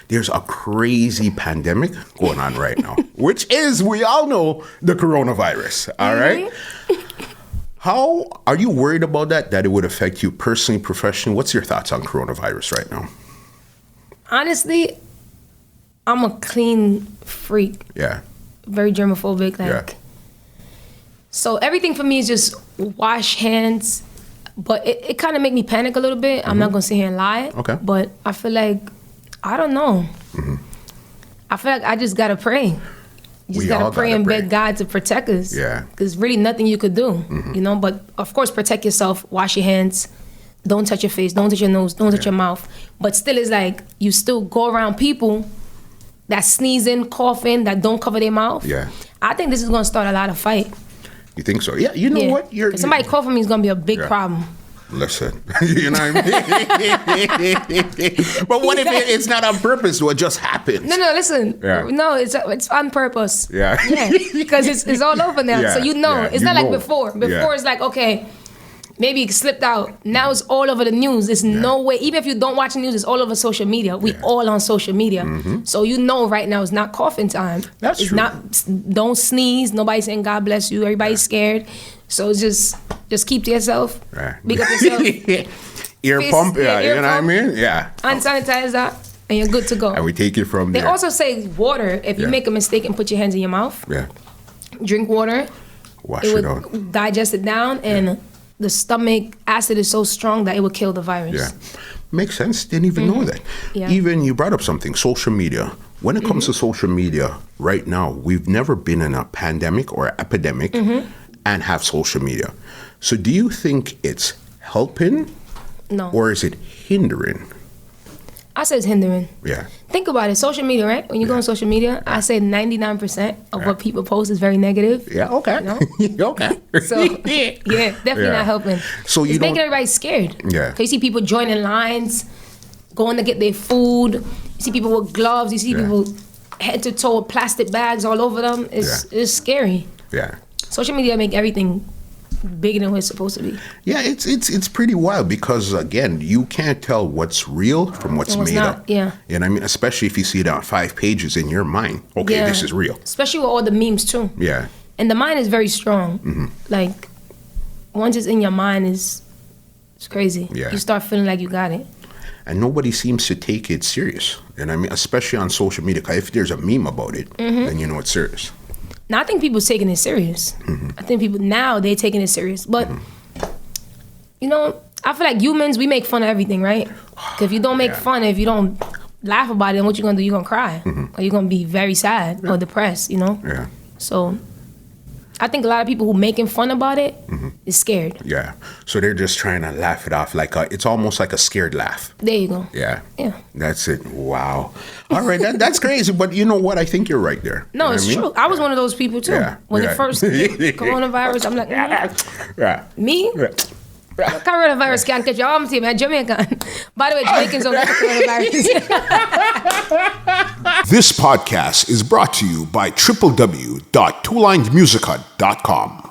there's a crazy pandemic going on right now, which is, we all know, the coronavirus. All right. How are you worried about that it would affect you personally, professionally? What's your thoughts on coronavirus right now? Honestly, I'm a clean freak. Yeah. Very germophobic. Like, Yeah. so everything for me is just wash hands. But it kind of make me panic a little bit. I'm not gonna sit here and lie. Okay. But I feel like, I don't know. I feel like I just gotta pray. You just We all gotta pray gotta and pray. beg God to protect us. Yeah. There's really nothing you could do, you know. But of course, protect yourself. Wash your hands. Don't touch your face. Don't touch your nose. Don't touch your mouth. But still, it's like you still go around people that sneezing, coughing, that don't cover their mouth. Yeah. I think this is gonna start a lot of fight. You think so? Yeah. You know Yeah. what? If somebody coughing me is gonna be a big Yeah. problem. Listen, you know what I mean? But what if it's not on purpose? What just happens? No, listen. Yeah. No, it's on purpose. Yeah. Yeah, because it's all over now. Yeah, So you know. yeah, It's you not like know. before. Before Yeah. it's like, okay, maybe it slipped out. Now it's all over the news. It's no way. Even if you don't watch the news, it's all over social media. We all on social media. So you know right now it's not coughing time. That's it's true. not, don't sneeze. Nobody's saying God bless you. Everybody's scared. So it's just keep to yourself. Right. Big up yourself. Ear Fist- pump, yeah, you ear know what I pump. mean? Yeah. Hand sanitizer, and you're good to go. And we take it from They there. also say water. If you Yeah. make a mistake and put your hands in your mouth, Yeah. drink water. Wash It it would out. digest it down, and the stomach acid is so strong that it would kill the virus. Yeah. Makes sense. Didn't even know that. Yeah. Even you brought up something, social media. When it comes to social media right now, we've never been in a pandemic or epidemic and have social media. So do you think it's helping No, or is it hindering? I say it's hindering. Yeah. Think about it. Social media, right? When you go on social media, I say 99% of what people post is very negative. Yeah, okay. No? Okay. So yeah, definitely Yeah. not helping. So you it's making don't- everybody scared. Yeah. 'Cause you see people joining lines, going to get their food. You see people with gloves. You see Yeah. people head to toe with plastic bags all over them. It's scary. Yeah. Social media make everything bigger than what it's supposed to be. Yeah, it's pretty wild because again, you can't tell what's real from what's And what's made not, up. yeah. You know what I mean? Especially if you see it on 5 pages in your mind. Okay, Yeah. this is real. Especially with all the memes too. Yeah. And the mind is very strong. Mm-hmm. Like once it's in your mind, it's crazy. Yeah. You start feeling like you got it. And nobody seems to take it serious. And I mean, especially on social media, 'cause if there's a meme about it, Mm-hmm. then you know it's serious. Now I think people taking it serious. I think people now they're taking it serious. But you know, I feel like humans we make fun of everything, right? 'Cause if you don't make Yeah. fun, if you don't laugh about it, then what you gonna do? You're gonna cry, or you're gonna be very sad or depressed. You know. Yeah. So I think a lot of people who making fun about it is scared. Yeah. So they're just trying to laugh it off like it's almost like a scared laugh. There you go. Yeah. Yeah. That's it. Wow. All right. That's crazy. But you know what? I think you're right there. No, You know it's what I mean? true. I was one of those people too. Yeah, When yeah. it first hit coronavirus, I'm like, Yeah. me? Yeah. Coronavirus can't catch you. I'm saying, man, Jamaican. By the way, Jamaicans don't get the coronavirus. This podcast is brought to you by www.twolinesmusica.com.